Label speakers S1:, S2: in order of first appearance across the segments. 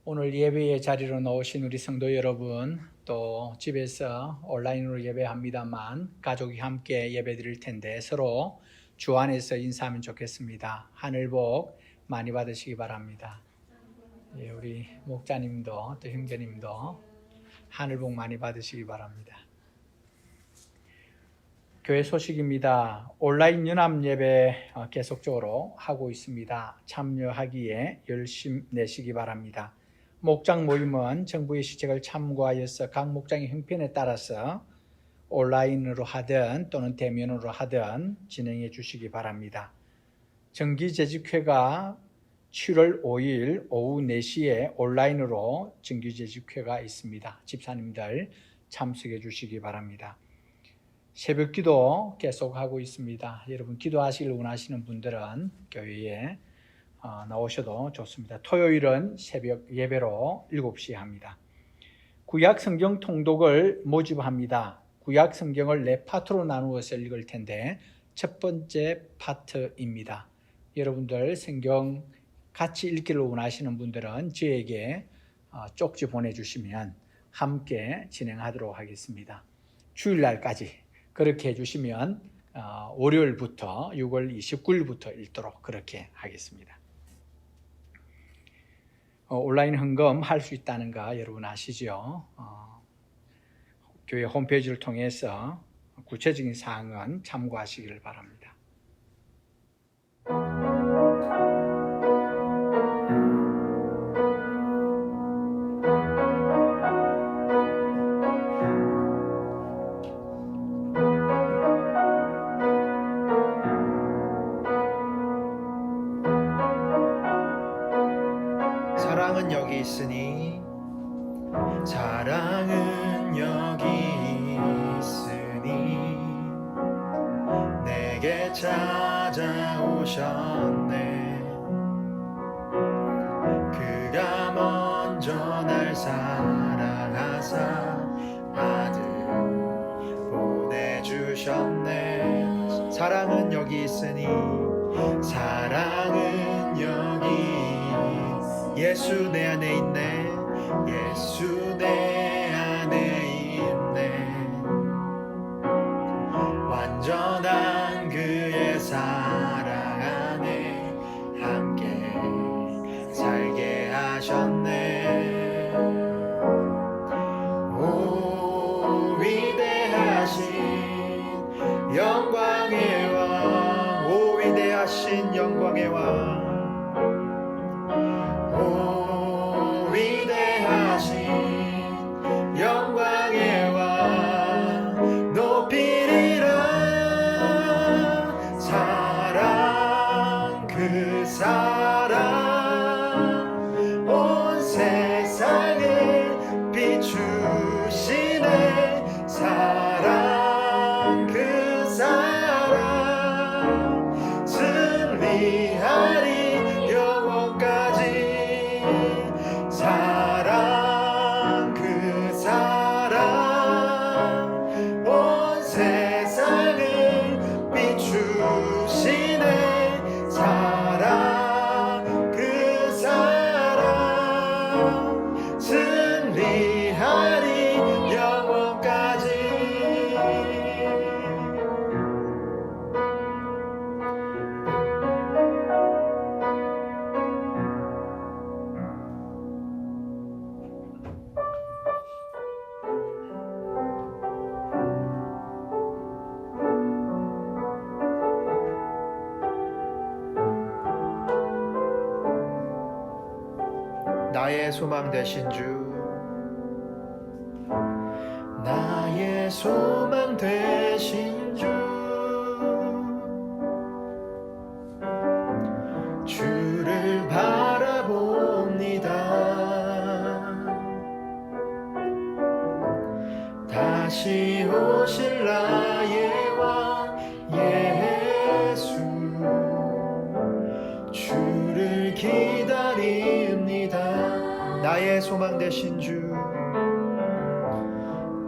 S1: 오늘 예배의 자리로 나오신 우리 성도 여러분, 또 집에서 온라인으로 예배합니다만 가족이 함께 예배 드릴 텐데 서로 주 안에서 인사하면 좋겠습니다. 하늘 복 많이 받으시기 바랍니다. 예, 우리 목자님도 또 형제님도 하늘 복 많이 받으시기 바랍니다. 교회 소식입니다. 온라인 연합 예배 계속적으로 하고 있습니다. 참여하기에 열심 내시기 바랍니다. 목장 모임은 정부의 시책을 참고하여서 각 목장의 형편에 따라서 온라인으로 하든 또는 대면으로 하든 진행해 주시기 바랍니다. 정기재직회가 7월 5일 오후 4시에 온라인으로 정기재직회가 있습니다. 집사님들 참석해 주시기 바랍니다. 새벽기도 계속하고 있습니다. 여러분 기도하시길 원하시는 분들은 교회에 나오셔도 좋습니다. 토요일은 새벽 예배로 7시에 합니다. 구약 성경 통독을 모집합니다. 구약 성경을 4파트로 나누어서 읽을 텐데 첫 번째 파트입니다. 여러분들 성경 같이 읽기를 원하시는 분들은 저에게 쪽지 보내주시면 함께 진행하도록 하겠습니다. 주일날까지 그렇게 해주시면 월요일부터 6월 29일부터 읽도록 그렇게 하겠습니다. 온라인 헌금 할 수 있다는 거 여러분 아시죠? 교회 홈페이지를 통해서 구체적인 사항은 참고하시기를 바랍니다.
S2: 사랑은 여기 있으니 사랑은 여기 있으니 내게 찾아오셨네. 그가 먼저 날 사랑하사 아들 보내주셨네. 사랑은 여기 있으니 사랑은 여기 예수 내 안에 있네. 예수 내 안에 있네. 완전한 그의 사랑 안에 함께 살게 하셨네. 오 위대하신 영광의 왕, 오 위대하신 영광의 왕, 영광의 왕 높이리라. 사랑 그 사랑 온 세상을 비추시네. 사랑 그 사랑 승리하리 영원까지. 사랑 그 사랑 온 세상을 비추시네. 사랑 그 사랑 승리하리 영원까지. 나의 소망 되신 주, 나의 소망 되신 주, 주를 바라봅니다. 다시 오실 나의 왕 예수, 주를 기다립니다. 나의 소망 되신 주,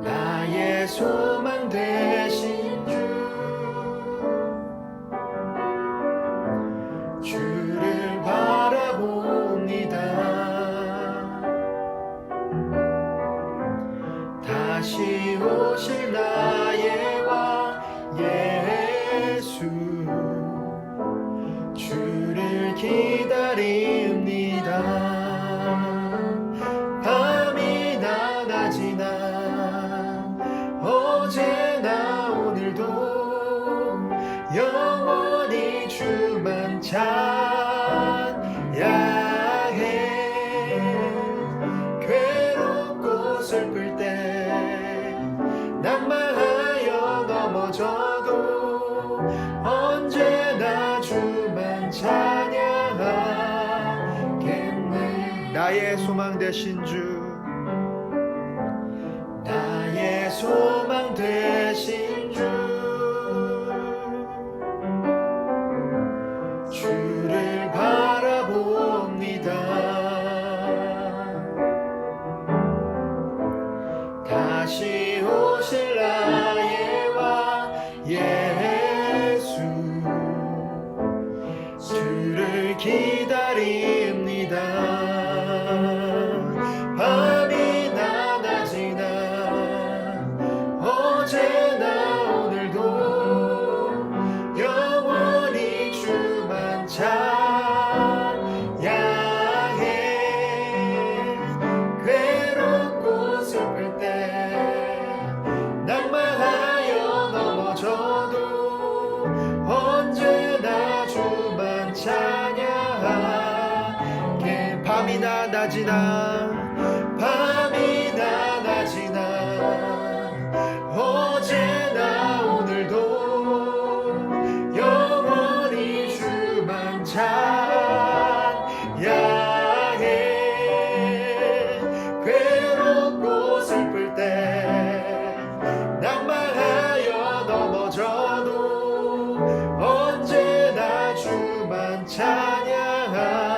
S2: 나의 소망 되신 주, 주를 바라봅니다. 오실 나의 왕 예수 주를 기다립니다. 밤이나 낮이나 어제나 오늘도 영원히 주만 찬양해. 괴롭고 슬플 때 낭만하여 넘어져도 언제나 주만 찬양하겠네. 나의 소망 되신 주, 나의 소망 되신 주, 주를 바라봅니다. 다시 오실 나의 왕 예수 주를 기다립니다. 밤이나 낮이나 어제나 오늘도 영원히 주만 찬양해. 괴롭고 슬플 때 낭만하여 넘어져도 언제나 주만 찬양하게. 밤이나 낮이나 밤이나 낮이나 어제나 오늘도 영원히 주만 찬양해. 괴롭고 슬플 때 낭만하여 넘어져도 언제나 주만 찬양하게.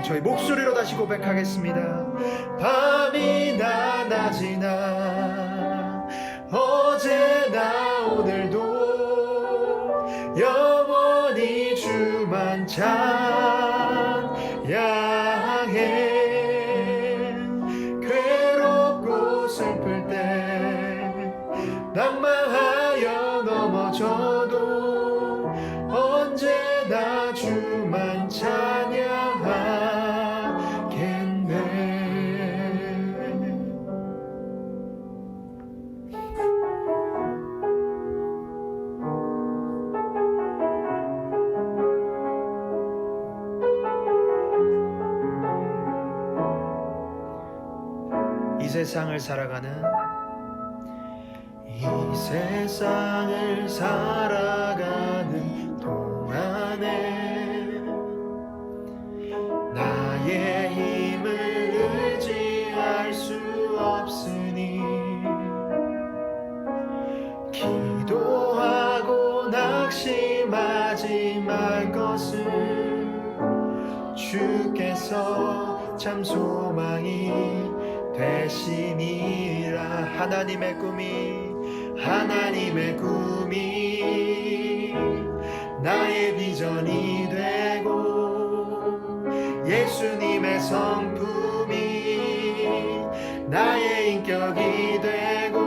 S2: 저희 목소리로 다시 고백하겠습니다. 밤이나 낮이나 어제나 오늘도 영원히 주만 찬양해. 괴롭고 슬플 때 낭만하여 넘어져도 언제나 주만 찬양하겠네. 이 세상을 살아가는 동안에 나의 힘을 의지할 수 없으니 기도하고 낙심하지 말 것을 주께서 참 소망이 되시니라. 하나님의 꿈이 나의 비전이 되고 예수님의 성품이 나의 인격이 되고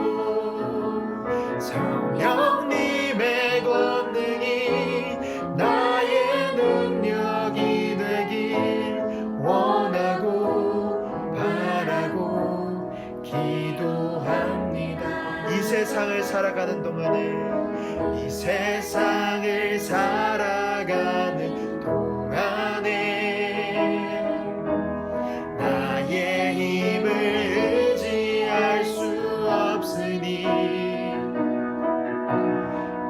S2: 성령님의 권능이 나의 능력이 되길 원하고 바라고 기도합니다. 이 세상을 살아가는 동안에 나의 힘을 의지할 수 없으니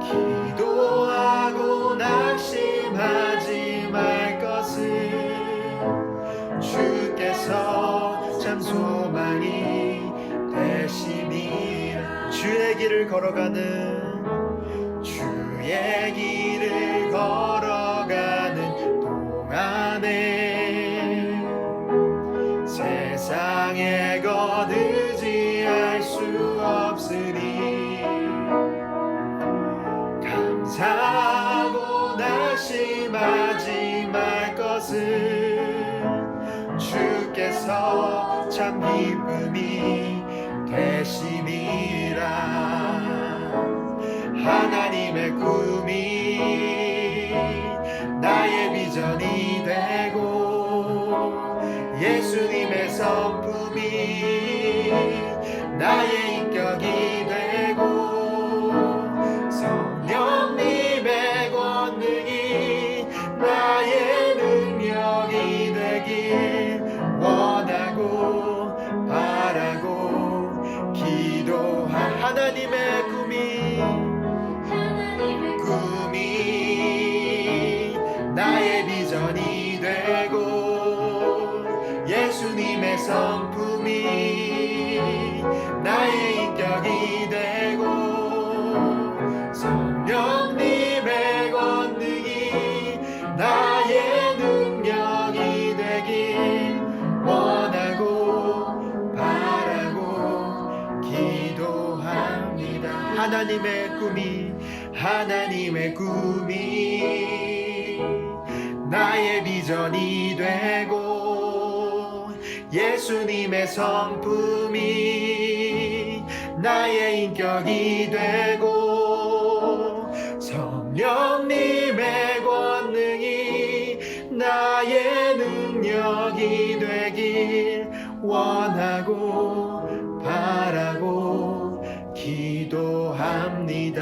S2: 기도하고 낙심하지 말 것을 주께서 참 소망이 되시니라. 주의 길을 걸어가는 동안에 세상의 것 의지할 수 없으니 감사하고 낙심하지 말 것을 주께서 참 기쁨이 되심이라. 하나님의 꿈이 나의 비전이 되고 예수님의 성품이 나의 인격이 되고 성령님의 권능이 나의 능력이 되길 원하고 바라고 기도한 하나님의 꿈이 나의 비전이 되고 예수님의 성품이 나의 인격이 되고 성령님의 권능이 나의 능력이 되길 원하고 바라고 기도합니다. 하나님의 꿈이 나의 비전이 되고 예수님의 성품이 나의 인격이 되고 성령님의 권능이 나의 능력이 되길 원하고 바라고 기도합니다.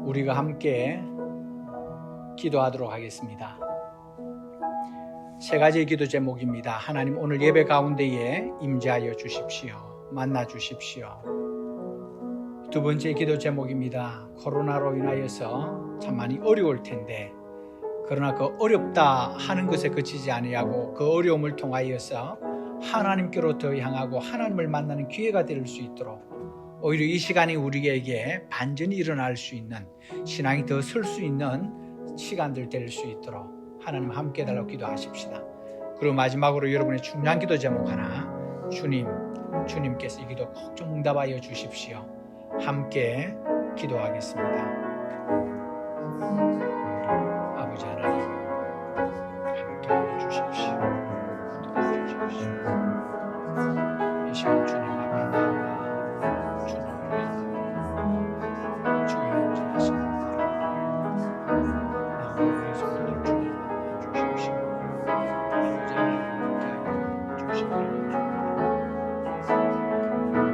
S1: 우리가 함께 기도하도록 하겠습니다. 세 가지의 기도 제목입니다. 하나님, 오늘 예배 가운데에 임재하여 주십시오. 만나 주십시오. 두 번째 기도 제목입니다. 코로나로 인하여서 참 많이 어려울 텐데, 그러나 그 어렵다 하는 것에 그치지 아니하고 그 어려움을 통하여서 하나님께로 더 향하고 하나님을 만나는 기회가 될 수 있도록, 오히려 이 시간이 우리에게 반전이 일어날 수 있는, 신앙이 더 설 수 있는 시간들 될 수 있도록 하나님 함께 해달라고 기도하십시다. 그리고 마지막으로 여러분의 중요한 기도 제목 하나, 주님께서 이 기도 꼭 좀 응답하여 주십시오. 함께 기도하겠습니다. 아버지 하나님, 함께 하여 주십시오. 도와주십시오. 이 시간 주님 앞에 나와 주님을 주의 임재하십니다. 내 오늘의 손들을 주님 만나 주십시오. 아버지 하나님 함께 하여 주시기를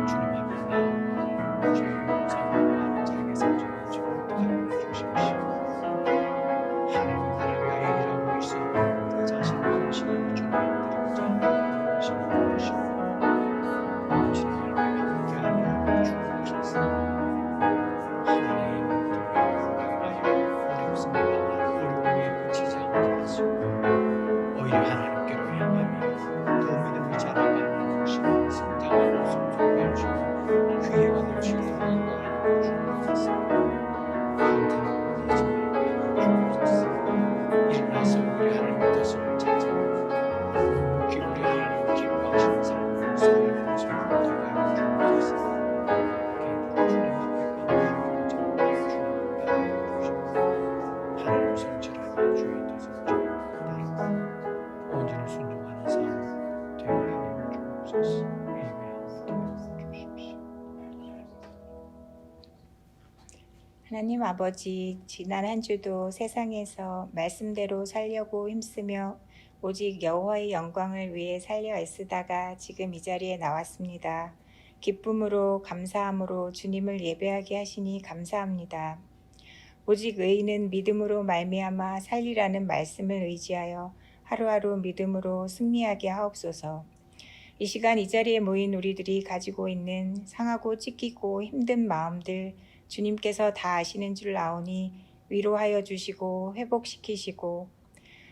S1: 주님 앞에 나와 주의 임재하는 자에게 상처를 주옵소서. 하나님 나라가 일하고 있어 자신의 음식을 주님께 드리고자 하시는 것이고 주님 열매 함께하여 주옵소서. 하나님 어렵습니다. 어려움에 그치지 않게 하시고 오히려 하나님께로 향하며 더 믿음이 자라가는 것이 성장하고 성숙할 수 있는 기회가 될 수 있도록 인도하여 주옵소서. 일어나서 우리 하나님의 뜻을 찾아 우리 하나님을 기뻐하시는 삶을 살아가는 것을 되게 하여 주옵소서. 주님 앞에 감사하고 하나님 성실하게 주의 뜻을 따르고 온전히 순종하는 삶 되게 하여 주옵소서.
S3: 하나님 아버지, 지난 한 주도 세상에서 말씀대로 살려고 힘쓰며 오직 여호와의 영광을 위해 살려 애쓰다가 지금 이 자리에 나왔습니다. 기쁨으로 감사함으로 주님을 예배하게 하시니 감사합니다. 오직 의인은 믿음으로 말미암아 살리라는 말씀을 의지하여 하루하루 믿음으로 승리하게 하옵소서. 이 시간 이 자리에 모인 우리들이 가지고 있는 상하고 찢기고 힘든 마음들 주님께서 다 아시는 줄 아오니 위로하여 주시고 회복시키시고,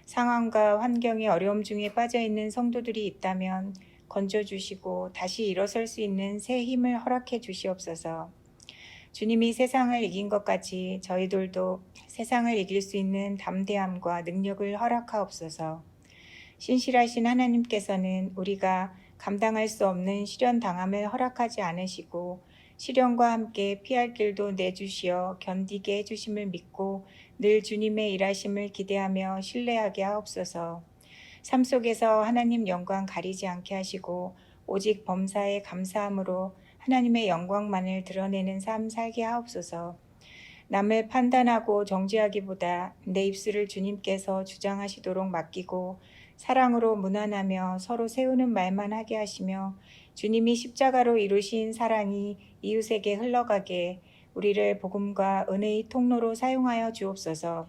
S3: 상황과 환경의 어려움 중에 빠져있는 성도들이 있다면 건져주시고 다시 일어설 수 있는 새 힘을 허락해 주시옵소서. 주님이 세상을 이긴 것 같이 저희들도 세상을 이길 수 있는 담대함과 능력을 허락하옵소서. 신실하신 하나님께서는 우리가 감당할 수 없는 시련 당함을 허락하지 않으시고 시련과 함께 피할 길도 내주시어 견디게 해주심을 믿고 늘 주님의 일하심을 기대하며 신뢰하게 하옵소서. 삶 속에서 하나님 영광 가리지 않게 하시고 오직 범사에 감사함으로 하나님의 영광만을 드러내는 삶 살게 하옵소서. 남을 판단하고 정죄하기보다 내 입술을 주님께서 주장하시도록 맡기고 사랑으로 무난하며 서로 세우는 말만 하게 하시며 주님이 십자가로 이루신 사랑이 이웃에게 흘러가게 우리를 복음과 은혜의 통로로 사용하여 주옵소서.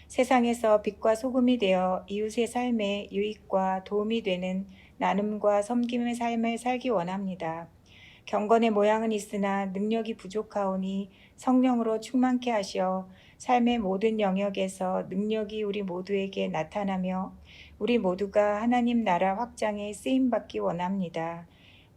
S3: 세상에서 빛과 소금이 되어 이웃의 삶에 유익과 도움이 되는 나눔과 섬김의 삶을 살기 원합니다. 경건의 모양은 있으나 능력이 부족하오니 성령으로 충만케 하시어 삶의 모든 영역에서 능력이 우리 모두에게 나타나며 우리 모두가 하나님 나라 확장에 쓰임받기 원합니다.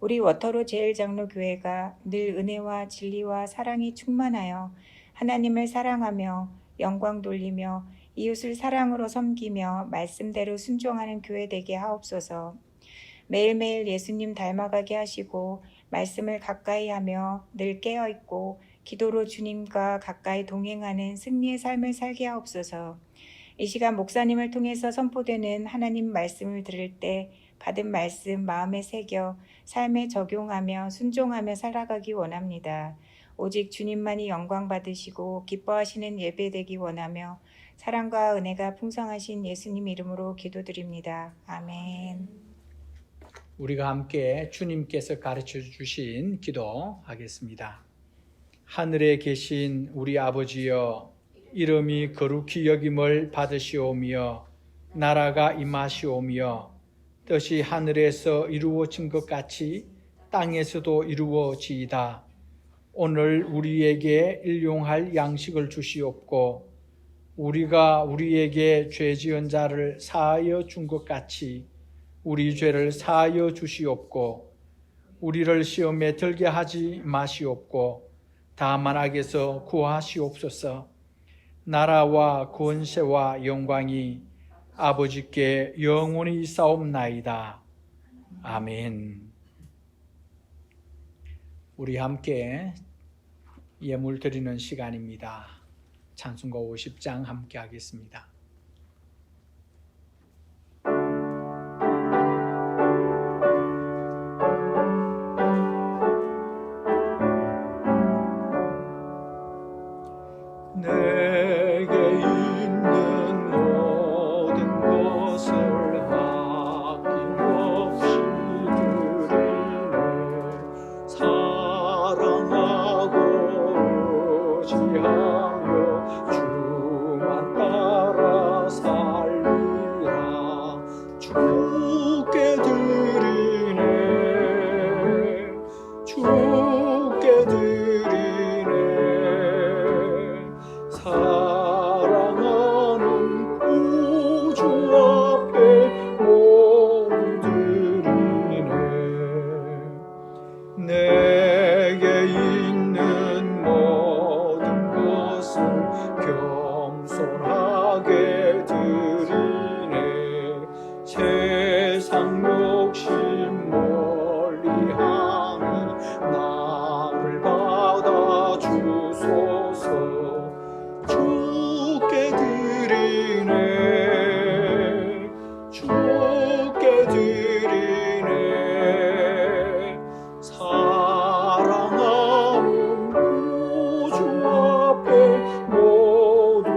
S3: 우리 워터로 제일장로교회가 늘 은혜와 진리와 사랑이 충만하여 하나님을 사랑하며 영광 돌리며 이웃을 사랑으로 섬기며 말씀대로 순종하는 교회 되게 하옵소서. 매일매일 예수님 닮아가게 하시고 말씀을 가까이 하며 늘 깨어있고 기도로 주님과 가까이 동행하는 승리의 삶을 살게 하옵소서. 이 시간 목사님을 통해서 선포되는 하나님 말씀을 들을 때 받은 말씀 마음에 새겨 삶에 적용하며 순종하며 살아가기 원합니다. 오직 주님만이 영광 받으시고 기뻐하시는 예배 되기 원하며 사랑과 은혜가 풍성하신 예수님 이름으로 기도드립니다. 아멘.
S1: 우리가 함께 주님께서 가르쳐 주신 기도하겠습니다. 하늘에 계신 우리 아버지여, 이름이 거룩히 여김을 받으시오며 나라가 임하시오며 뜻이 하늘에서 이루어진 것 같이 땅에서도 이루어지이다. 오늘 우리에게 일용할 양식을 주시옵고 우리가 우리에게 죄 지은 자를 사하여 준 것 같이 우리 죄를 사하여 주시옵고 우리를 시험에 들게 하지 마시옵고 다만 악에서 구하시옵소서. 나라와 권세와 영광이 아버지께 영원히 있사옵나이다. 아멘. 우리 함께 예물 드리는 시간입니다. 찬송가 50장 함께 하겠습니다.
S2: 내게 있는 모든 것을 아낌없이 드리네. 사랑하고 의지하며 주만 따라 살리라. 주께 드리네. 주께 드리네. 사랑하는 구주 앞에 모두 드리네. 내게 있는 모든 것을 겸손하게 드리네. 세상 욕심 멀리하니 나를 받아 주소서. 주께 드리네. 주께 드리네. 사랑하는 구주 앞에 모두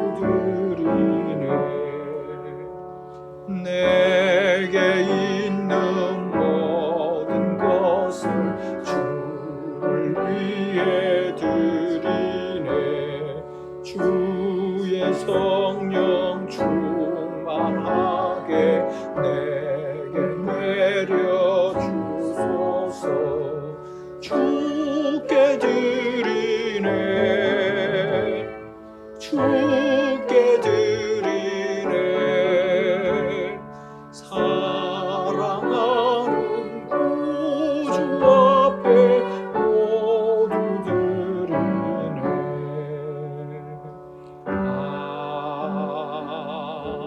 S2: 드리네. 내게 있는 모든 것을 주를 위해 드리네. 주의 성령 충만하게 내게 내려주소서. 주께 드리네. 주께 드리네. 사랑하는 구주 앞에 모두 드리네.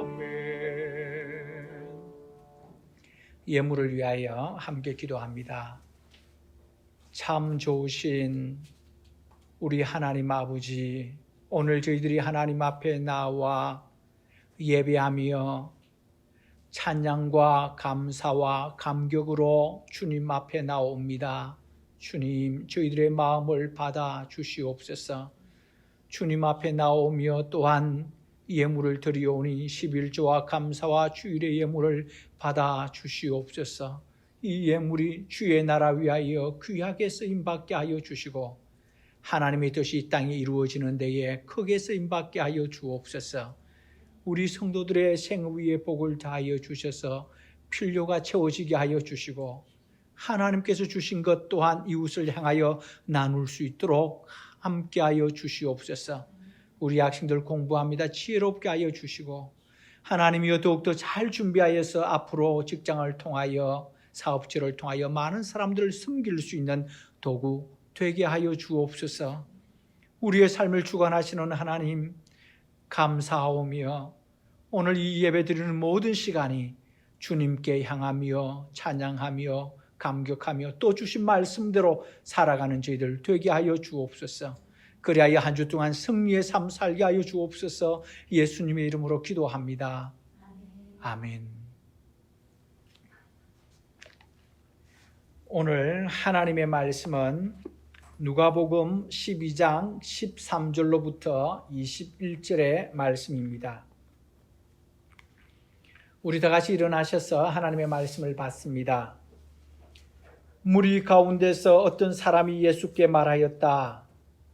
S2: 아멘.
S1: 예물을 위하여 함께 기도합니다. 참 좋으신 우리 하나님 아버지, 오늘 저희들이 하나님 앞에 나와 예배하며 찬양과 감사와 감격으로 주님 앞에 나옵니다. 주님, 저희들의 마음을 받아 주시옵소서. 주님 앞에 나오며 또한 예물을 드리오니 11조와 감사와 주일의 예물을 받아 주시옵소서. 이 예물이 주의 나라 위하여 귀하게 쓰임받게 하여 주시고 하나님의 뜻이 이 땅에 이루어지는 데에 크게 쓰임받게 하여 주옵소서. 우리 성도들의 생업 위에 복을 다하여 주셔서 필요가 채워지게 하여 주시고 하나님께서 주신 것 또한 이웃을 향하여 나눌 수 있도록 함께하여 주시옵소서. 우리 학생들 공부합니다. 지혜롭게 하여 주시고 하나님이여 더욱더 잘 준비하여서 앞으로 직장을 통하여 사업지를 통하여 많은 사람들을 섬길 수 있는 도구 되게 하여 주옵소서. 우리의 삶을 주관하시는 하나님 감사하오며 오늘 이 예배 드리는 모든 시간이 주님께 향하며 찬양하며 감격하며 또 주신 말씀대로 살아가는 저희들 되게 하여 주옵소서. 그리하여 한 주 동안 승리의 삶 살게 하여 주옵소서. 예수님의 이름으로 기도합니다. 아멘. 오늘 하나님의 말씀은 누가복음 12장 13절로부터 21절의 말씀입니다. 우리 다 같이 일어나셔서 하나님의 말씀을 받습니다. 무리 가운데서 어떤 사람이 예수께 말하였다.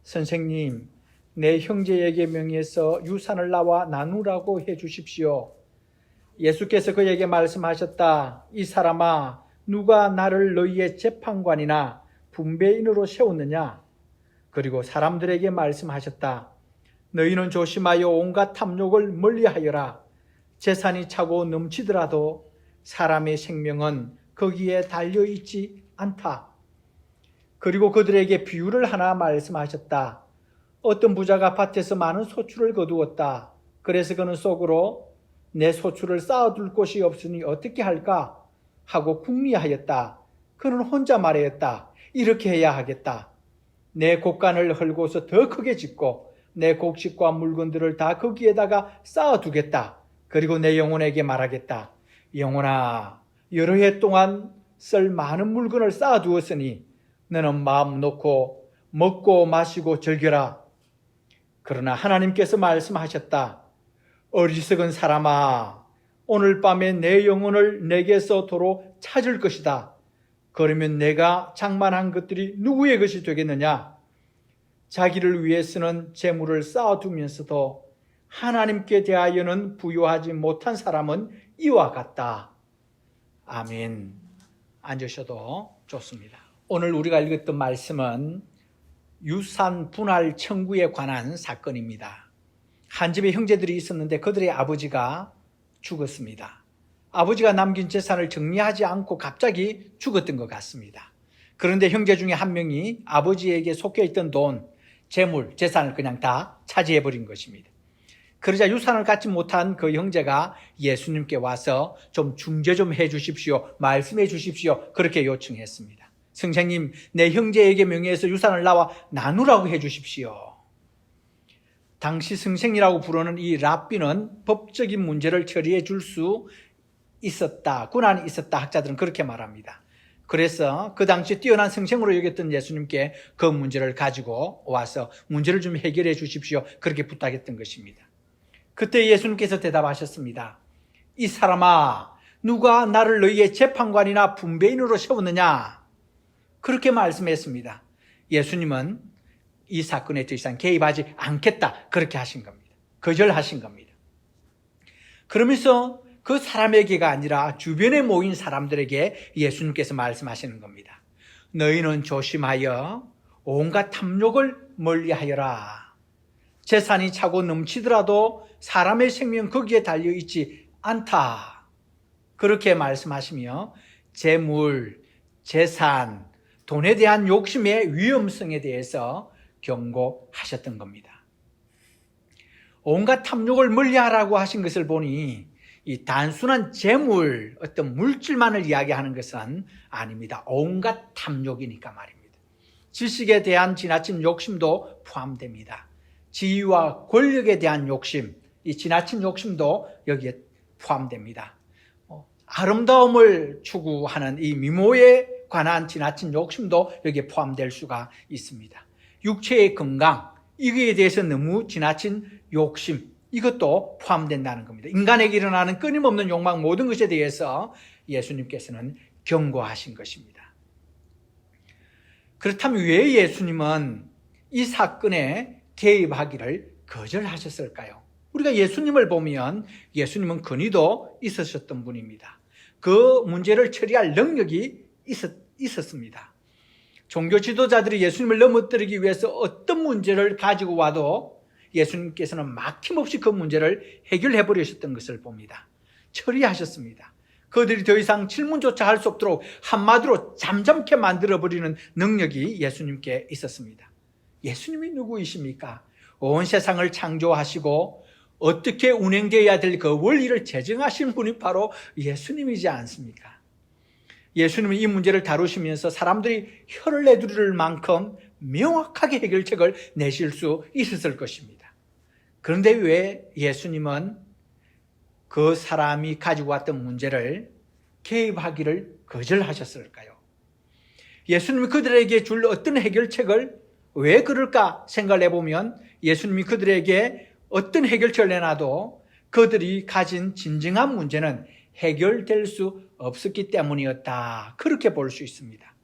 S1: 선생님, 내 형제에게 명의해서 유산을 나와 나누라고 해 주십시오. 예수께서 그에게 말씀하셨다. 이 사람아, 누가 나를 너희의 재판관이나 분배인으로 세웠느냐? 그리고 사람들에게 말씀하셨다. 너희는 조심하여 온갖 탐욕을 멀리하여라. 재산이 차고 넘치더라도 사람의 생명은 거기에 달려있지 않다. 그리고 그들에게 비유를 하나 말씀하셨다. 어떤 부자가 밭에서 많은 소출을 거두었다. 그래서 그는 속으로 내 소출을 쌓아둘 곳이 없으니 어떻게 할까? 하고 궁리하였다. 그는 혼자 말하였다. 이렇게 해야 하겠다. 내 곡간을 헐고서 더 크게 짓고 내 곡식과 물건들을 다 거기에다가 쌓아두겠다. 그리고 내 영혼에게 말하겠다. 영혼아, 여러 해 동안 쓸 많은 물건을 쌓아두었으니 너는 마음 놓고 먹고 마시고 즐겨라. 그러나 하나님께서 말씀하셨다. 어리석은 사람아, 오늘 밤에 내 영혼을 내게서 도로 찾을 것이다. 그러면 내가 장만한 것들이 누구의 것이 되겠느냐? 자기를 위해 쓰는 재물을 쌓아두면서도 하나님께 대하여는 부유하지 못한 사람은 이와 같다. 아멘. 앉으셔도 좋습니다. 오늘 우리가 읽었던 말씀은 유산 분할 청구에 관한 사건입니다. 한 집에 형제들이 있었는데 그들의 아버지가 죽었습니다. 아버지가 남긴 재산을 정리하지 않고 갑자기 죽었던 것 같습니다. 그런데 형제 중에 한 명이 아버지에게 속해 있던 돈, 재물, 재산을 그냥 다 차지해버린 것입니다. 그러자 유산을 갖지 못한 그 형제가 예수님께 와서 좀 중재 좀 해 주십시오. 말씀해 주십시오. 그렇게 요청했습니다. 선생님, 내 형제에게 명의해서 유산을 나와 나누라고 해 주십시오. 당시 선생이라고 부르는 이 랍비는 법적인 문제를 처리해 줄 수 있었다, 권한이 있었다, 학자들은 그렇게 말합니다. 그래서 그 당시 뛰어난 선생으로 여겼던 예수님께 그 문제를 가지고 와서 문제를 좀 해결해 주십시오. 그렇게 부탁했던 것입니다. 그때 예수님께서 대답하셨습니다. 이 사람아, 누가 나를 너희의 재판관이나 분배인으로 세웠느냐? 그렇게 말씀했습니다. 예수님은 이 사건에 더 이상 개입하지 않겠다, 그렇게 하신 겁니다. 거절하신 겁니다. 그러면서 그 사람에게가 아니라 주변에 모인 사람들에게 예수님께서 말씀하시는 겁니다. 너희는 조심하여 온갖 탐욕을 멀리하여라. 재산이 차고 넘치더라도 사람의 생명 거기에 달려있지 않다. 그렇게 말씀하시며 재물, 재산, 돈에 대한 욕심의 위험성에 대해서 경고하셨던 겁니다. 온갖 탐욕을 멀리하라고 하신 것을 보니 이 단순한 재물, 어떤 물질만을 이야기하는 것은 아닙니다. 온갖 탐욕이니까 말입니다. 지식에 대한 지나친 욕심도 포함됩니다. 지위와 권력에 대한 욕심, 이 지나친 욕심도 여기에 포함됩니다. 아름다움을 추구하는 이 미모에 관한 지나친 욕심도 여기에 포함될 수가 있습니다. 육체의 건강, 이거에 대해서 너무 지나친 욕심, 이것도 포함된다는 겁니다. 인간에게 일어나는 끊임없는 욕망, 모든 것에 대해서 예수님께서는 경고하신 것입니다. 그렇다면 왜 예수님은 이 사건에 개입하기를 거절하셨을까요? 우리가 예수님을 보면 예수님은 권위도 있으셨던 분입니다. 그 문제를 처리할 능력이 있었습니다. 종교 지도자들이 예수님을 넘어뜨리기 위해서 어떤 문제를 가지고 와도 예수님께서는 막힘없이 그 문제를 해결해 버리셨던 것을 봅니다. 처리하셨습니다. 그들이 더 이상 질문조차 할 수 없도록 한마디로 잠잠케 만들어버리는 능력이 예수님께 있었습니다. 예수님이 누구이십니까? 온 세상을 창조하시고 어떻게 운행되어야 될 그 원리를 제정하신 분이 바로 예수님이지 않습니까? 예수님은 이 문제를 다루시면서 사람들이 혀를 내두를 만큼 명확하게 해결책을 내실 수 있었을 것입니다. 그런데 왜 예수님은 그 사람이 가지고 왔던 문제를 개입하기를 거절하셨을까요? 예수님이 그들에게 줄 어떤 해결책을 왜 그럴까 생각을 해보면 예수님이 그들에게 어떤 해결책을 내놔도 그들이 가진 진정한 문제는 해결될 수 없었기 때문이었다. 그렇게 볼 수 있습니다.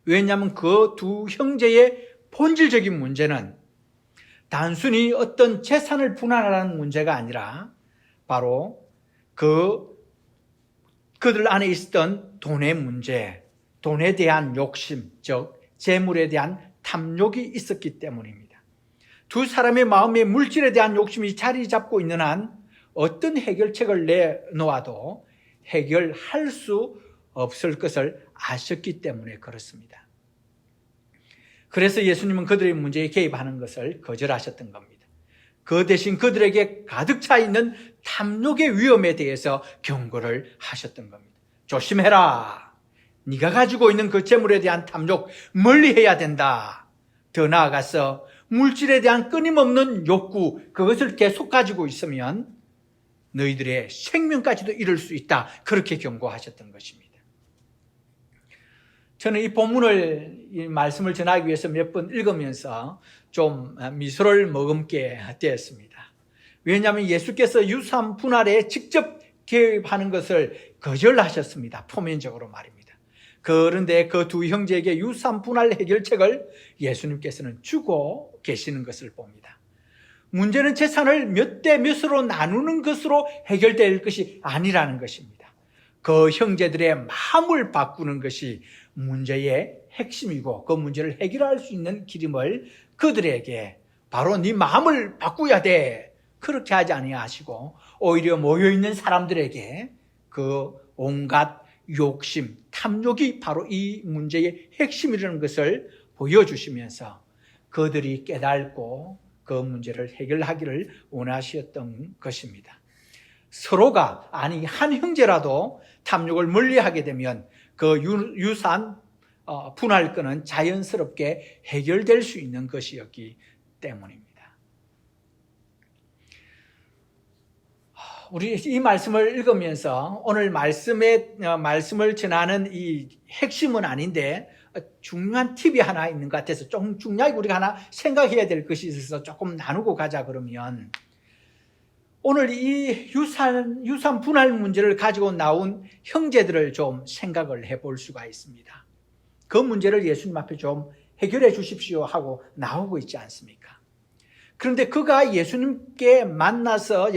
S1: 왜냐하면 그 두 형제의 본질적인 문제는 단순히 어떤 재산을 분할하는 문제가 아니라 바로 그들 안에 있었던 돈의 문제, 돈에 대한 욕심, 즉 재물에 대한 탐욕이 있었기 때문입니다. 두 사람의 마음에 물질에 대한 욕심이 자리 잡고 있는 한 어떤 해결책을 내놓아도 해결할 수 없을 것을 아셨기 때문에 그렇습니다. 그래서 예수님은 그들의 문제에 개입하는 것을 거절하셨던 겁니다. 그 대신 그들에게 가득 차 있는 탐욕의 위험에 대해서 경고를 하셨던 겁니다. 조심해라. 네가 가지고 있는 그 재물에 대한 탐욕 멀리해야 된다. 더 나아가서 물질에 대한 끊임없는 욕구, 그것을 계속 가지고 있으면 너희들의 생명까지도 잃을 수 있다. 그렇게 경고하셨던 것입니다. 저는 이 본문을, 이 말씀을 전하기 위해서 몇 번 읽으면서 좀 미소를 머금게 되었습니다. 왜냐하면 예수께서 유산 분할에 직접 개입하는 것을 거절하셨습니다. 표면적으로 말입니다. 그런데 그 두 형제에게 유산 분할 해결책을 예수님께서는 주고 계시는 것을 봅니다. 문제는 재산을 몇 대 몇으로 나누는 것으로 해결될 것이 아니라는 것입니다. 그 형제들의 마음을 바꾸는 것이 문제의 핵심이고 그 문제를 해결할 수 있는 길임을 그들에게 바로 네 마음을 바꾸어야 돼. 그렇게 하지 아니하시고 오히려 모여있는 사람들에게 그 온갖 욕심, 탐욕이 바로 이 문제의 핵심이라는 것을 보여주시면서 그들이 깨닫고 그 문제를 해결하기를 원하셨던 것입니다. 서로가, 아니 한 형제라도 탐욕을 멀리하게 되면 그 유산 분할권은 자연스럽게 해결될 수 있는 것이었기 때문입니다. 우리 이 말씀을 읽으면서 오늘 말씀을 전하는 이 핵심은 아닌데 중요한 팁이 하나 있는 것 같아서 좀 중요하게 우리가 하나 생각해야 될 것이 있어서 조금 나누고 가자. 그러면 오늘 이 유산 분할 문제를 가지고 나온 형제들을 좀 생각을 해볼 수가 있습니다. 그 문제를 예수님 앞에 좀 해결해 주십시오 하고 나오고 있지 않습니까? 그런데 그가 예수님을 만나서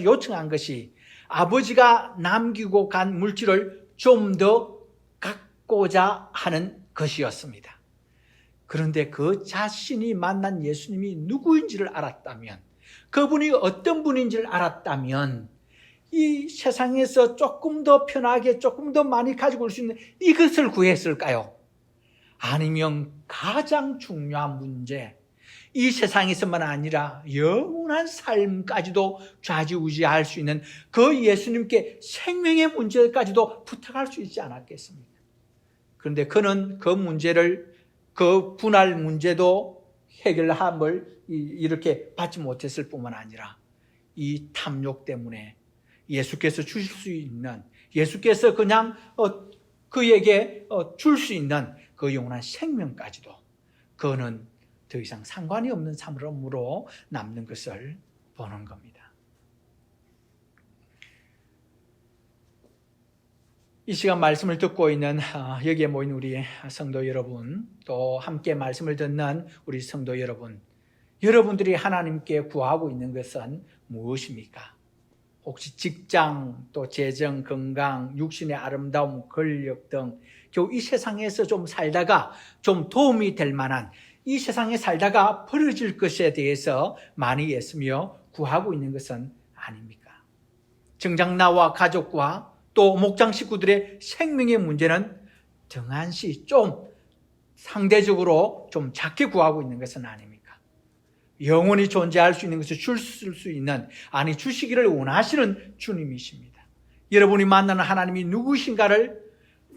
S1: 요청한 것이 아버지가 남기고 간 물질을 좀 더 갖고자 하는 것이었습니다. 그런데 그 자신이 만난 예수님이 누구인지를 알았다면, 그분이 어떤 분인지를 알았다면 이 세상에서 조금 더 편하게 조금 더 많이 가지고 올 수 있는 이것을 구했을까요? 아니면 가장 중요한 문제, 이 세상에서만 아니라 영원한 삶까지도 좌지우지할 수 있는 그 예수님께 생명의 문제까지도 부탁할 수 있지 않았겠습니까? 그런데 그는 그 문제를, 그 분할 문제도 해결함을 이렇게 받지 못했을 뿐만 아니라 이 탐욕 때문에 예수께서 주실 수 있는, 예수께서 그냥 그에게 줄 수 있는 그 영원한 생명까지도 그는 더 이상 상관이 없는 삶으로 남는 것을 보는 겁니다. 이 시간 말씀을 듣고 있는 여기에 모인 우리 성도 여러분, 또 함께 말씀을 듣는 우리 성도 여러분, 여러분들이 하나님께 구하고 있는 것은 무엇입니까? 혹시 직장, 또 재정, 건강, 육신의 아름다움, 권력 등 겨우 이 세상에서 좀 살다가 좀 도움이 될 만한, 이 세상에 살다가 버려질 것에 대해서 많이 애쓰며 구하고 있는 것은 아닙니까? 정작 나와 가족과 또 목장 식구들의 생명의 문제는 등한시 좀 상대적으로 좀 작게 구하고 있는 것은 아닙니까? 영원히 존재할 수 있는 것을 줄 수 있는, 아니 주시기를 원하시는 주님이십니다. 여러분이 만나는 하나님이 누구신가를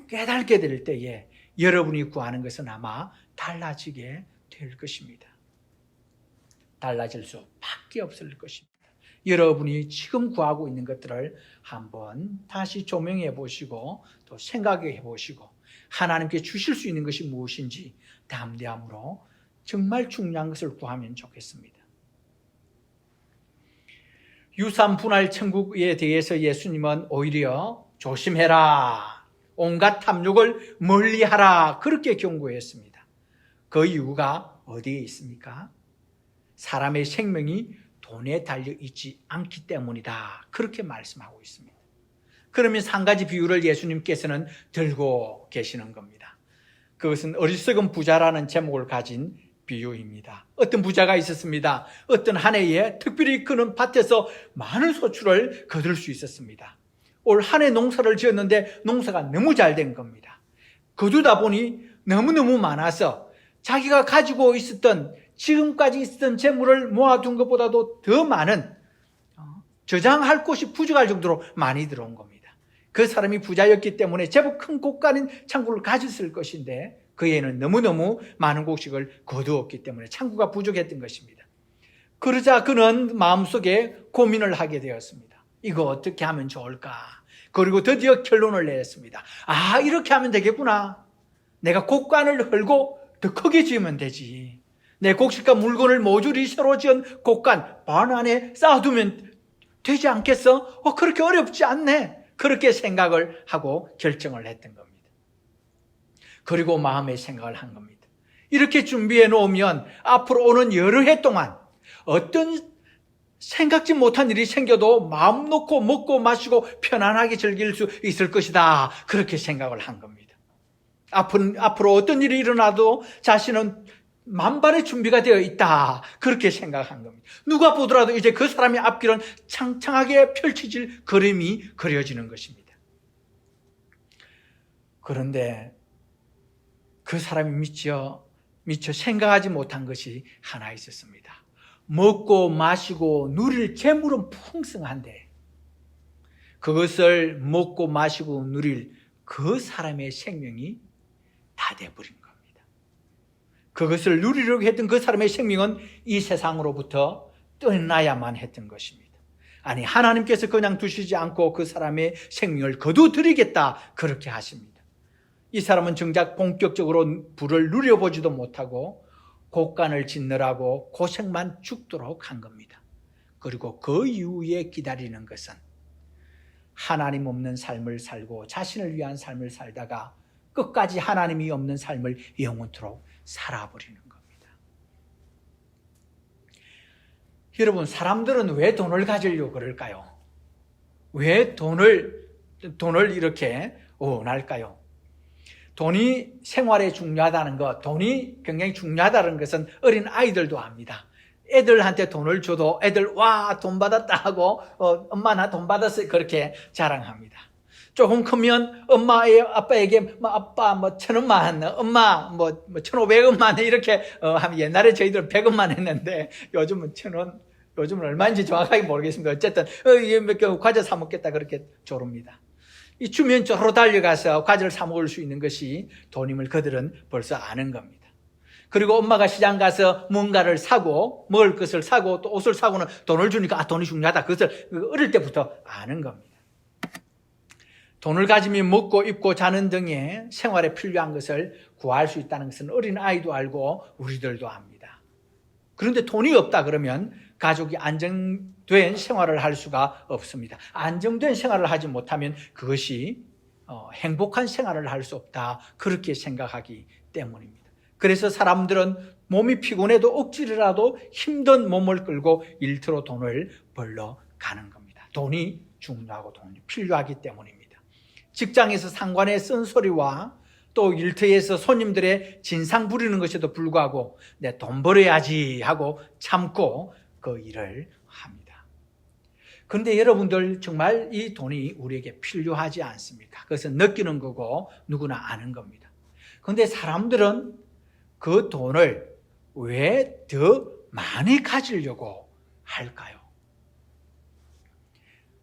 S1: 깨닫게 될 때에 여러분이 구하는 것은 아마 달라지게 될 것입니다. 달라질 수밖에 없을 것입니다. 여러분이 지금 구하고 있는 것들을 한번 다시 조명해 보시고 또 생각해 보시고 하나님께 주실 수 있는 것이 무엇인지 담대함으로 정말 중요한 것을 구하면 좋겠습니다. 유산 분할 천국에 대해서 예수님은 오히려 조심해라, 온갖 탐욕을 멀리하라, 그렇게 경고했습니다. 그 이유가 어디에 있습니까? 사람의 생명이 돈에 달려있지 않기 때문이다, 그렇게 말씀하고 있습니다. 그러면 한 가지 비유를 예수님께서는 들고 계시는 겁니다. 그것은 어리석은 부자라는 제목을 가진 비유입니다. 어떤 부자가 있었습니다. 어떤 한 해에 특별히 그는 밭에서 많은 소출을 거둘 수 있었습니다. 올 한 해 농사를 지었는데 농사가 너무 잘 된 겁니다. 거두다 보니 너무너무 많아서 자기가 가지고 있었던, 지금까지 있었던 재물을 모아둔 것보다도 더 많은, 저장할 곳이 부족할 정도로 많이 들어온 겁니다. 그 사람이 부자였기 때문에 제법 큰 고가는 창고를 가졌을 것인데 그 애는 너무너무 많은 곡식을 거두었기 때문에 창고가 부족했던 것입니다. 그러자 그는 마음속에 고민을 하게 되었습니다. 이거 어떻게 하면 좋을까? 그리고 드디어 결론을 내렸습니다. 아, 이렇게 하면 되겠구나. 내가 곡간을 헐고 더 크게 지으면 되지. 내 곡식과 물건을 모조리 새로 지은 곡간 반 안에 쌓아두면 되지 않겠어? 그렇게 어렵지 않네. 그렇게 생각을 하고 결정을 했던 겁니다. 그리고 마음의 생각을 한 겁니다. 이렇게 준비해 놓으면 앞으로 오는 여러 해 동안 어떤 생각지 못한 일이 생겨도 마음 놓고 먹고 마시고 편안하게 즐길 수 있을 것이다, 그렇게 생각을 한 겁니다. 앞으로 어떤 일이 일어나도 자신은 만반의 준비가 되어 있다, 그렇게 생각한 겁니다. 누가 보더라도 이제 그 사람의 앞길은 창창하게 펼쳐질 그림이 그려지는 것입니다. 그런데 그 사람이 미처 생각하지 못한 것이 하나 있었습니다. 먹고 마시고 누릴 재물은 풍성한데 그것을 먹고 마시고 누릴 그 사람의 생명이 다 돼버린 겁니다. 그것을 누리려고 했던 그 사람의 생명은 이 세상으로부터 떠나야만 했던 것입니다. 아니, 하나님께서 그냥 두시지 않고 그 사람의 생명을 거두드리겠다, 그렇게 하십니다. 이 사람은 정작 본격적으로 부를 누려보지도 못하고 곡간을 짓느라고 고생만 죽도록 한 겁니다. 그리고 그 이후에 기다리는 것은 하나님 없는 삶을 살고 자신을 위한 삶을 살다가 끝까지 하나님이 없는 삶을 영원토록 살아버리는 겁니다. 여러분, 사람들은 왜 돈을 가지려고 그럴까요? 왜 돈을 이렇게 원할까요? 돈이 생활에 중요하다는 것, 돈이 굉장히 중요하다는 것은 어린 아이들도 압니다. 애들한테 돈을 줘도 애들 와, 돈 받았다 하고 엄마 나 돈 받았어요, 그렇게 자랑합니다. 조금 크면 아빠에게 뭐 아빠 뭐 1,000원만, 엄마 뭐 1,500원만 이렇게 하면 옛날에 저희들 100원만 했는데 요즘은 1,000원, 요즘은 얼마인지 정확하게 모르겠습니다. 어쨌든 이게 몇 개 과자 사 먹겠다 그렇게 조릅니다. 이 주면 저로 달려가서 과자를 사 먹을 수 있는 것이 돈임을 그들은 벌써 아는 겁니다. 그리고 엄마가 시장 가서 뭔가를 사고 먹을 것을 사고 또 옷을 사고는 돈을 주니까 돈이 중요하다. 그것을 어릴 때부터 아는 겁니다. 돈을 가지면 먹고 입고 자는 등의 생활에 필요한 것을 구할 수 있다는 것은 어린아이도 알고 우리들도 압니다. 그런데 돈이 없다 그러면 가족이 안정된 생활을 할 수가 없습니다. 안정된 생활을 하지 못하면 그것이 행복한 생활을 할 수 없다. 그렇게 생각하기 때문입니다. 그래서 사람들은 몸이 피곤해도 억지로라도 힘든 몸을 끌고 일터로 돈을 벌러 가는 겁니다. 돈이 중요하고 돈이 필요하기 때문입니다. 직장에서 상관의 쓴소리와 또 일터에서 손님들의 진상 부리는 것에도 불구하고 내 돈 벌어야지 하고 참고 그 일을 합니다. 그런데 여러분들 정말 이 돈이 우리에게 필요하지 않습니까? 그것은 느끼는 거고 누구나 아는 겁니다. 그런데 사람들은 그 돈을 왜 더 많이 가지려고 할까요?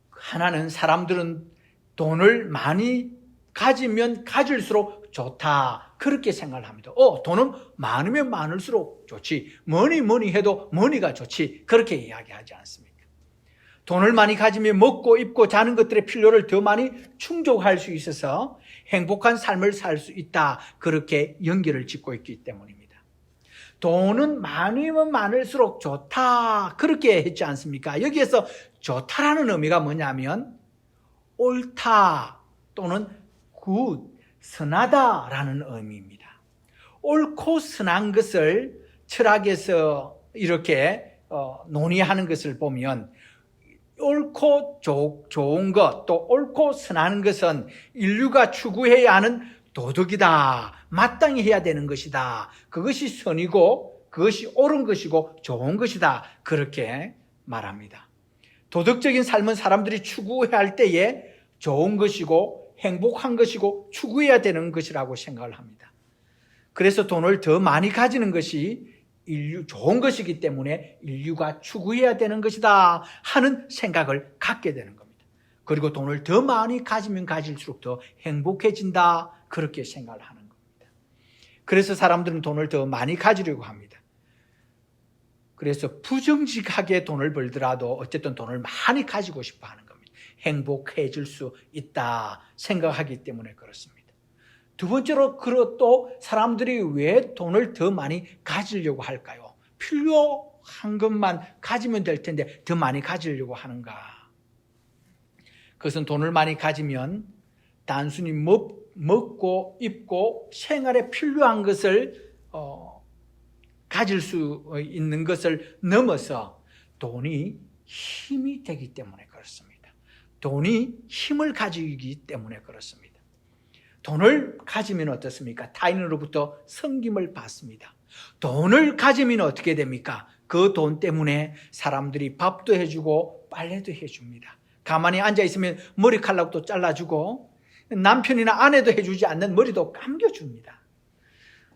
S1: 하나는 사람들은 돈을 많이 가지면 가질수록 좋다 그렇게 생각을 합니다. 돈은 많으면 많을수록 좋지, 뭐니 해도 뭐니가 좋지 그렇게 이야기하지 않습니까? 돈을 많이 가지면 먹고 입고 자는 것들의 필요를 더 많이 충족할 수 있어서 행복한 삶을 살 수 있다 그렇게 연결을 짓고 있기 때문입니다. 돈은 많으면 많을수록 좋다 그렇게 했지 않습니까? 여기에서 좋다라는 의미가 뭐냐면 옳다 또는 굿, 선하다라는 의미입니다. 옳고 선한 것을 철학에서 이렇게 논의하는 것을 보면 옳고 좋은 것, 또 옳고 선한 것은 인류가 추구해야 하는 도덕이다. 마땅히 해야 되는 것이다. 그것이 선이고 그것이 옳은 것이고 좋은 것이다. 그렇게 말합니다. 도덕적인 삶은 사람들이 추구해야 할 때에 좋은 것이고 행복한 것이고 추구해야 되는 것이라고 생각을 합니다. 그래서 돈을 더 많이 가지는 것이 좋은 것이기 때문에 인류가 추구해야 되는 것이다 하는 생각을 갖게 되는 겁니다. 그리고 돈을 더 많이 가지면 가질수록 더 행복해진다 그렇게 생각을 하는 겁니다. 그래서 사람들은 돈을 더 많이 가지려고 합니다. 그래서 부정직하게 돈을 벌더라도 어쨌든 돈을 많이 가지고 싶어 하는 겁니다. 행복해질 수 있다 생각하기 때문에 그렇습니다. 두 번째로 또 사람들이 왜 돈을 더 많이 가지려고 할까요? 필요한 것만 가지면 될 텐데 더 많이 가지려고 하는가? 그것은 돈을 많이 가지면 단순히 먹고 입고 생활에 필요한 것을 가질 수 있는 것을 넘어서 돈이 힘이 되기 때문에 그렇습니다. 돈이 힘을 가지기 때문에 그렇습니다. 돈을 가지면 어떻습니까? 타인으로부터 섬김을 받습니다. 돈을 가지면 어떻게 됩니까? 그 돈 때문에 사람들이 밥도 해주고 빨래도 해줍니다. 가만히 앉아있으면 머리칼락도 잘라주고 남편이나 아내도 해주지 않는 머리도 감겨줍니다.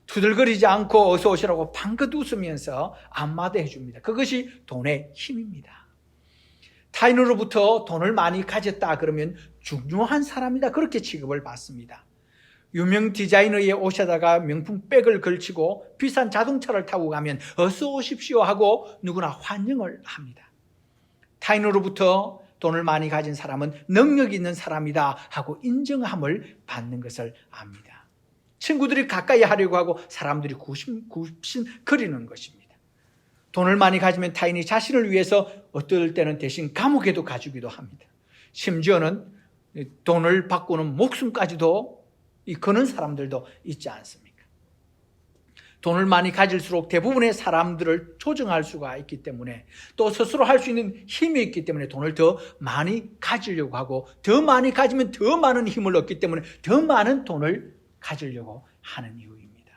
S1: 투덜거리지 않고 어서 오시라고 방긋 웃으면서 안마도 해줍니다. 그것이 돈의 힘입니다. 타인으로부터 돈을 많이 가졌다 그러면 중요한 사람이다 그렇게 취급을 받습니다. 유명 디자이너에 오셔다가 명품 백을 걸치고 비싼 자동차를 타고 가면 어서 오십시오 하고 누구나 환영을 합니다. 타인으로부터 돈을 많이 가진 사람은 능력 있는 사람이다 하고 인정함을 받는 것을 압니다. 친구들이 가까이 하려고 하고 사람들이 굽신거리는 것입니다. 돈을 많이 가지면 타인이 자신을 위해서 어떨 때는 대신 감옥에도 가주기도 합니다. 심지어는 돈을 바꾸는 목숨까지도 거는 사람들도 있지 않습니까? 돈을 많이 가질수록 대부분의 사람들을 조정할 수가 있기 때문에 또 스스로 할 수 있는 힘이 있기 때문에 돈을 더 많이 가지려고 하고 더 많이 가지면 더 많은 힘을 얻기 때문에 더 많은 돈을 가지려고 하는 이유입니다.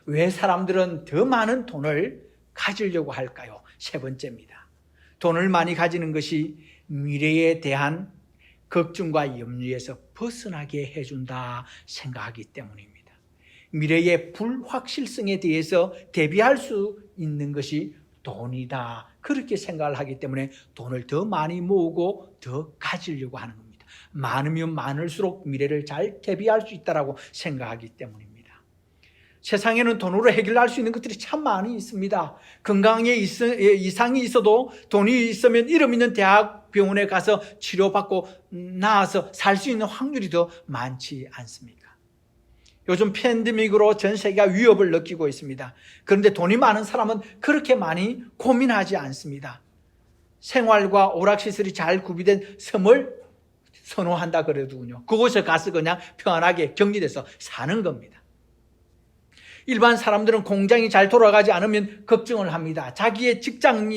S1: 왜 사람들은 더 많은 돈을 가지려고 할까요? 세 번째입니다. 돈을 많이 가지는 것이 미래에 대한 걱정과 염려에서 벗어나게 해준다 생각하기 때문입니다. 미래의 불확실성에 대해서 대비할 수 있는 것이 돈이다. 그렇게 생각을 하기 때문에 돈을 더 많이 모으고 더 가지려고 하는 겁니다. 많으면 많을수록 미래를 잘 대비할 수 있다고 생각하기 때문입니다. 세상에는 돈으로 해결할 수 있는 것들이 참 많이 있습니다. 건강에 이상이 있어도 돈이 있으면 이름 있는 대학 병원에 가서 치료받고 나아서 살 수 있는 확률이 더 많지 않습니까? 요즘 팬데믹으로 전 세계가 위협을 느끼고 있습니다. 그런데 돈이 많은 사람은 그렇게 많이 고민하지 않습니다. 생활과 오락시설이 잘 구비된 섬을 선호한다 그러더군요. 그곳에 가서 그냥 편안하게 격리돼서 사는 겁니다. 일반 사람들은 공장이 잘 돌아가지 않으면 걱정을 합니다. 자기의 직장을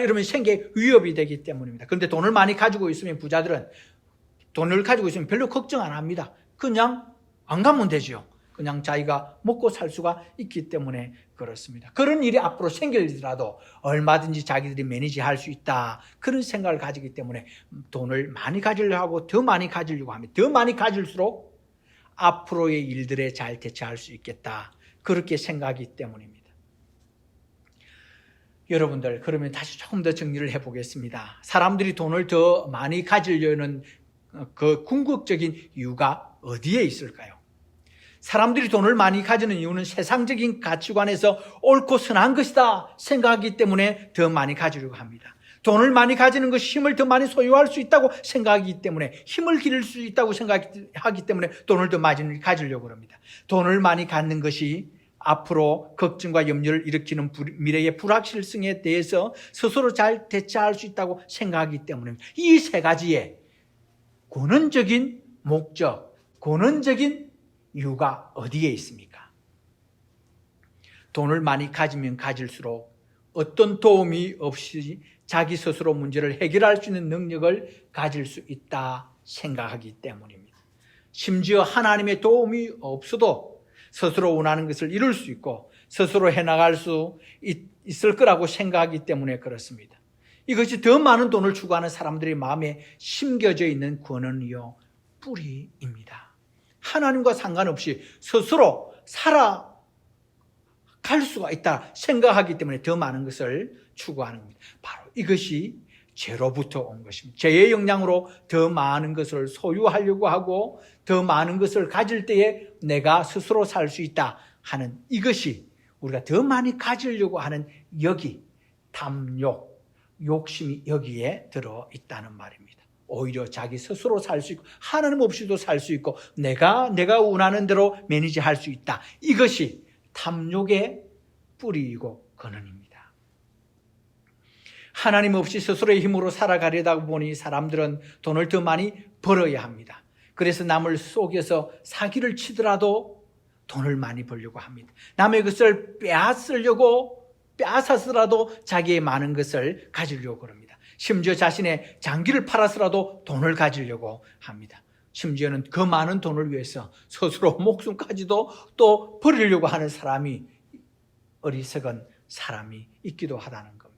S1: 잃으면 생계에 위협이 되기 때문입니다. 그런데 돈을 많이 가지고 있으면 부자들은 돈을 가지고 있으면 별로 걱정 안 합니다. 그냥 안 가면 되죠. 그냥 자기가 먹고 살 수가 있기 때문에 그렇습니다. 그런 일이 앞으로 생길지라도 얼마든지 자기들이 매니지할 수 있다. 그런 생각을 가지기 때문에 돈을 많이 가지려고 하고 더 많이 가지려고 합니다. 더 많이 가질수록 앞으로의 일들에 잘 대처할 수 있겠다. 그렇게 생각하기 때문입니다. 여러분들, 그러면 다시 조금 더 정리를 해보겠습니다. 사람들이 돈을 더 많이 가지려는 그 궁극적인 이유가 어디에 있을까요? 사람들이 돈을 많이 가지는 이유는 세상적인 가치관에서 옳고 선한 것이다 생각하기 때문에 더 많이 가지려고 합니다. 돈을 많이 가지는 것이 힘을 더 많이 소유할 수 있다고 생각하기 때문에, 힘을 기를 수 있다고 생각하기 때문에 돈을 더 많이 가지려고 합니다. 돈을 많이 갖는 것이 앞으로 걱정과 염려를 일으키는 미래의 불확실성에 대해서 스스로 잘 대처할 수 있다고 생각하기 때문입니다. 이 세 가지의 근원적인 목적, 근원적인 이유가 어디에 있습니까? 돈을 많이 가지면 가질수록 어떤 도움이 없이 자기 스스로 문제를 해결할 수 있는 능력을 가질 수 있다 생각하기 때문입니다. 심지어 하나님의 도움이 없어도 스스로 원하는 것을 이룰 수 있고 스스로 해나갈 수 있을 거라고 생각하기 때문에 그렇습니다. 이것이 더 많은 돈을 추구하는 사람들의 마음에 심겨져 있는 근원이요 뿌리입니다. 하나님과 상관없이 스스로 살아갈 수가 있다 생각하기 때문에 더 많은 것을 추구하는 겁니다. 바로 이것이 죄로부터 온 것입니다. 죄의 영향으로 더 많은 것을 소유하려고 하고 더 많은 것을 가질 때에 내가 스스로 살 수 있다 하는 이것이 우리가 더 많이 가지려고 하는 여기 탐욕, 욕심이 여기에 들어있다는 말입니다. 오히려 자기 스스로 살 수 있고 하나님 없이도 살 수 있고 내가 원하는 대로 매니지할 수 있다. 이것이 탐욕의 뿌리이고 근원입니다. 하나님 없이 스스로의 힘으로 살아가려다 보니 사람들은 돈을 더 많이 벌어야 합니다. 그래서 남을 속여서 사기를 치더라도 돈을 많이 벌려고 합니다. 남의 것을 빼앗아서라도 자기의 많은 것을 가지려고 합니다. 심지어 자신의 장기를 팔아서라도 돈을 가지려고 합니다. 심지어는 그 많은 돈을 위해서 스스로 목숨까지도 또 버리려고 하는 사람이, 어리석은 사람이 있기도 하다는 겁니다.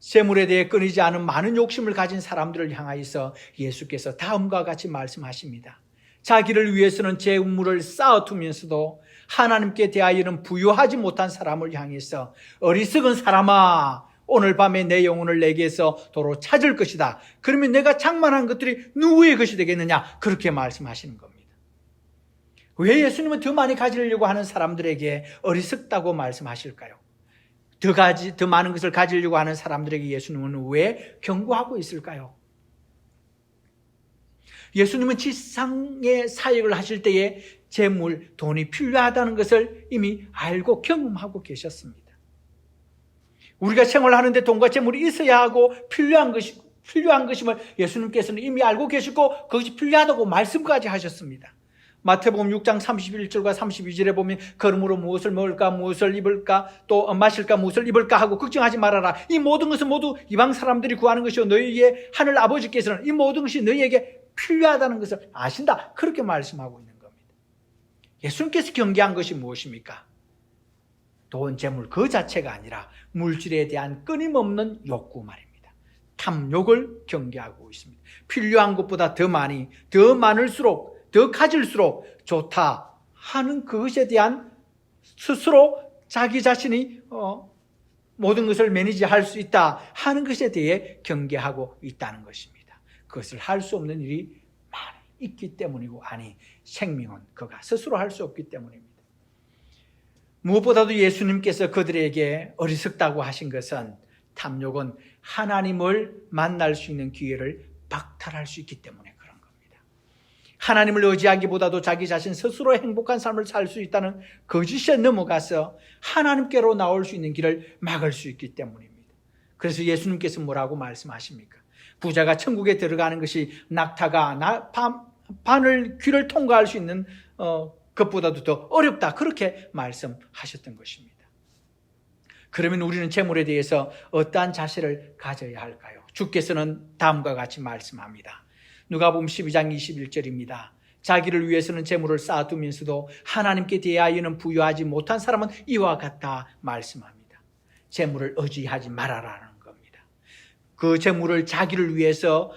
S1: 재물에 대해 끊이지 않은 많은 욕심을 가진 사람들을 향하여서 예수께서 다음과 같이 말씀하십니다. 자기를 위해서는 재물을 쌓아두면서도 하나님께 대하여는 부유하지 못한 사람을 향해서 어리석은 사람아, 오늘 밤에 내 영혼을 내게서 도로 찾을 것이다. 그러면 내가 장만한 것들이 누구의 것이 되겠느냐? 그렇게 말씀하시는 겁니다. 왜 예수님은 더 많이 가지려고 하는 사람들에게 어리석다고 말씀하실까요? 더 많은 것을 가지려고 하는 사람들에게 예수님은 왜 경고하고 있을까요? 예수님은 지상의 사역을 하실 때에 재물, 돈이 필요하다는 것을 이미 알고 경험하고 계셨습니다. 우리가 생활하는데 돈과 재물이 있어야 하고 필요한 것임을 예수님께서는 이미 알고 계시고 그것이 필요하다고 말씀까지 하셨습니다. 마태복음 6장 31절과 32절에 보면 그러므로 무엇을 먹을까, 무엇을 입을까, 또 마실까, 무엇을 입을까 하고 걱정하지 말아라. 이 모든 것은 모두 이방 사람들이 구하는 것이요 너희의 하늘 아버지께서는 이 모든 것이 너희에게 필요하다는 것을 아신다. 그렇게 말씀하고 있는 겁니다. 예수님께서 경계한 것이 무엇입니까? 돈, 재물 그 자체가 아니라 물질에 대한 끊임없는 욕구 말입니다. 탐욕을 경계하고 있습니다. 필요한 것보다 더 많이, 더 많을수록, 더 가질수록 좋다 하는 그것에 대한 스스로 자기 자신이 모든 것을 매니지할 수 있다 하는 것에 대해 경계하고 있다는 것입니다. 그것을 할 수 없는 일이 많이 있기 때문이고, 아니, 생명은 그가 스스로 할 수 없기 때문입니다. 무엇보다도 예수님께서 그들에게 어리석다고 하신 것은 탐욕은 하나님을 만날 수 있는 기회를 박탈할 수 있기 때문에 그런 겁니다. 하나님을 의지하기보다도 자기 자신 스스로 행복한 삶을 살 수 있다는 거짓에 넘어가서 하나님께로 나올 수 있는 길을 막을 수 있기 때문입니다. 그래서 예수님께서 뭐라고 말씀하십니까? 부자가 천국에 들어가는 것이 낙타가 바늘 귀를 통과할 수 있는 것보다도 더 어렵다, 그렇게 말씀하셨던 것입니다. 그러면 우리는 재물에 대해서 어떠한 자세를 가져야 할까요? 주께서는 다음과 같이 말씀합니다. 누가복음 12장 21절입니다. 자기를 위해서는 재물을 쌓아두면서도 하나님께 대하여는 부유하지 못한 사람은 이와 같다 말씀합니다. 재물을 의지하지 말아라는 겁니다. 그 재물을 자기를 위해서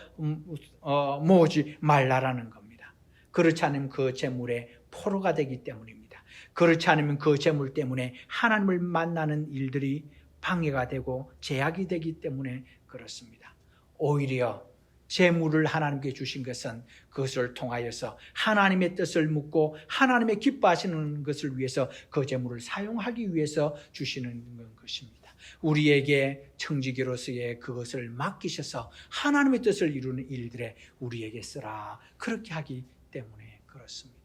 S1: 모으지 말라라는 겁니다. 그렇지 않으면 그 재물의 포로가 되기 때문입니다. 그렇지 않으면 그 재물 때문에 하나님을 만나는 일들이 방해가 되고 제약이 되기 때문에 그렇습니다. 오히려 재물을 하나님께 주신 것은 그것을 통하여서 하나님의 뜻을 묻고 하나님의 기뻐하시는 것을 위해서 그 재물을 사용하기 위해서 주시는 것입니다. 우리에게 청지기로서의 그것을 맡기셔서 하나님의 뜻을 이루는 일들에 우리에게 쓰라, 그렇게 하기 때문에 그렇습니다.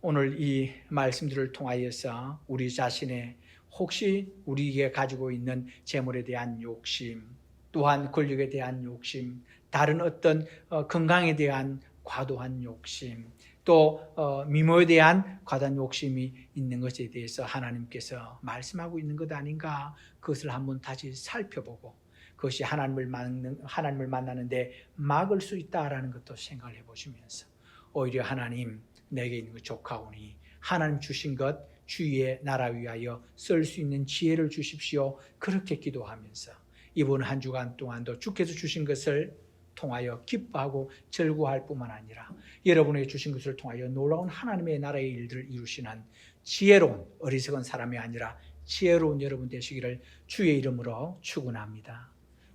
S1: 오늘 이 말씀들을 통하여서 우리 자신의 혹시 우리에게 가지고 있는 재물에 대한 욕심, 또한 권력에 대한 욕심, 다른 어떤 건강에 대한 과도한 욕심, 또 미모에 대한 과도한 욕심이 있는 것에 대해서 하나님께서 말씀하고 있는 것 아닌가, 그것을 한번 다시 살펴보고 그것이 하나님을 만나는데 막을 수 있다라는 것도 생각을 해보시면서, 오히려 하나님 내게 있는 것 족하오니 하나님 주신 것 주의 나라 위하여 쓸 수 있는 지혜를 주십시오, 그렇게 기도하면서 이번 한 주간 동안도 주께서 주신 것을 통하여 기뻐하고 즐거워할 뿐만 아니라 여러분에게 주신 것을 통하여 놀라운 하나님의 나라의 일들을 이루시는 지혜로운, 어리석은 사람이 아니라 지혜로운 여러분 되시기를 주의 이름으로 축원합니다.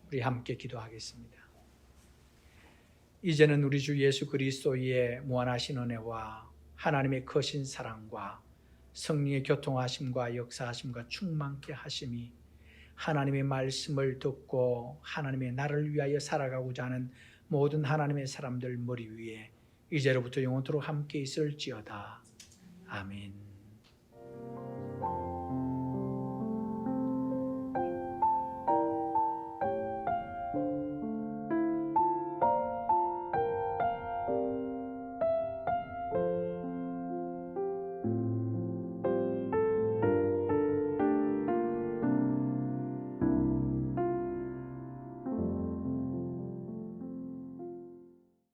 S1: 우리 함께 기도하겠습니다. 이제는 우리 주 예수 그리스도의 무한하신 은혜와 하나님의 크신 사랑과 성령의 교통하심과 역사하심과 충만케 하심이 하나님의 말씀을 듣고 하나님의 나라를 위하여 살아가고자 하는 모든 하나님의 사람들 머리 위에 이제로부터 영원토록 함께 있을지어다. 아멘.